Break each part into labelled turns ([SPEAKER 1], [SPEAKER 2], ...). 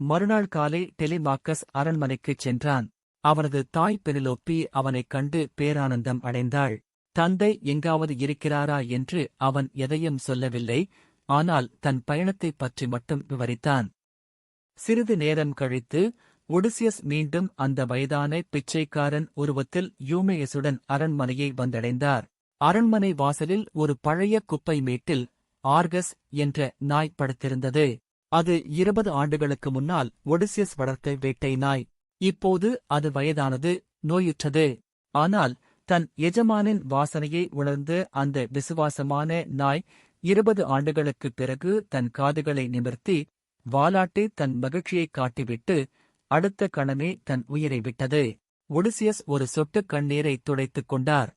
[SPEAKER 1] மறுநாள் காலை டெலிமாக்கஸ் அரண்மனைக்குச் சென்றான். அவனது தாய் பெனிலோப்பி அவனைக் கண்டு பேரானந்தம் அடைந்தாள். தந்தை எங்காவது இருக்கிறாரா என்று அவன் எதையும் சொல்லவில்லை. ஆனால் தன் பயணத்தைப் பற்றி மட்டும் விவரித்தான். சிறிது நேரம் கழித்து ஒடிசியஸ் மீண்டும் அந்த வயதான பிச்சைக்காரன் உருவத்தில் யூமேயசுடன் அரண்மனையை வந்தடைந்தார். அரண்மனை வாசலில் ஒரு பழைய குப்பை மேட்டில் ஆர்கஸ் என்ற நாய் படுத்திருந்தது. அது 20 ஆண்டுகளுக்கு முன்னால் ஒடிசியஸ் வளர்த்த வேட்டை நாய். இப்போது அது வயதானது, நோயுற்றது. ஆனால் தன் எஜமானின் வாசனையை உணர்ந்து அந்த விசுவாசமான நாய் 20 ஆண்டுகளுக்குப் பிறகு தன் காதுகளை நிமிர்த்தி வாலாட்டி தன் மகிழ்ச்சியைக் காட்டிவிட்டு அடுத்த கணமே தன் உயிரை விட்டது. ஒடிசியஸ் ஒரு சொட்டுக் கண்ணீரைத் துடைத்துக் கொண்டார்.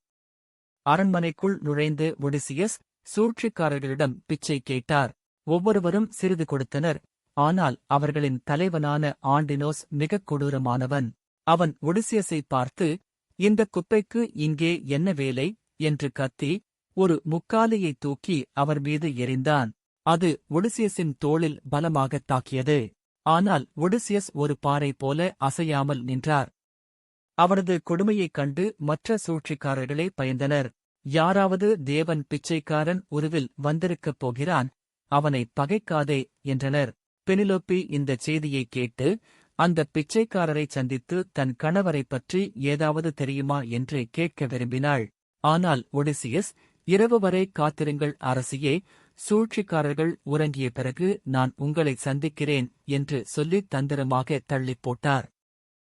[SPEAKER 1] அரண்மனைக்குள் நுழைந்து ஒடிசியஸ் சூழ்ச்சிக்காரர்களிடம் பிச்சை கேட்டார். ஒவ்வொருவரும் சிறிது கொடுத்தனர். ஆனால் அவர்களின் தலைவனான ஆண்டினோஸ் மிகக் கொடூரமானவன். அவன் ஒடிசியஸை பார்த்து, "இந்த குப்பைக்கு இங்கே என்ன வேலை?" என்று கத்தி ஒரு முக்காலியைத் தூக்கி அவர் மீது எறிந்தான். அது ஒடிசியஸின் தோளில் பலமாகத் தாக்கியது. ஆனால் ஒடிசியஸ் ஒரு பாறை போல அசையாமல் நின்றார். அவரது கொடுமையைக் கண்டு மற்ற சூழ்ச்சிக்காரர்களே பயந்தனர். யாராவது தேவன் பிச்சைக்காரன் உருவில் வந்திருக்கப் போகிறான், அவனை பகைக்காதே என்றனர். பெனிலோப்பி இந்தச் செய்தியைக் கேட்டு அந்த பிச்சைக்காரரைச் சந்தித்து தன் கணவரைப் பற்றி ஏதாவது தெரியுமா என்று கேட்க விரும்பினாள். ஆனால் ஒடிசியஸ், "இரவு வரை காத்திருங்கள் அரசியே, சூழ்ச்சிக்காரர்கள் உறங்கிய பிறகு நான் உங்களை சந்திக்கிறேன்" என்று சொல்லித் தந்திரமாக தள்ளிப் போட்டார்.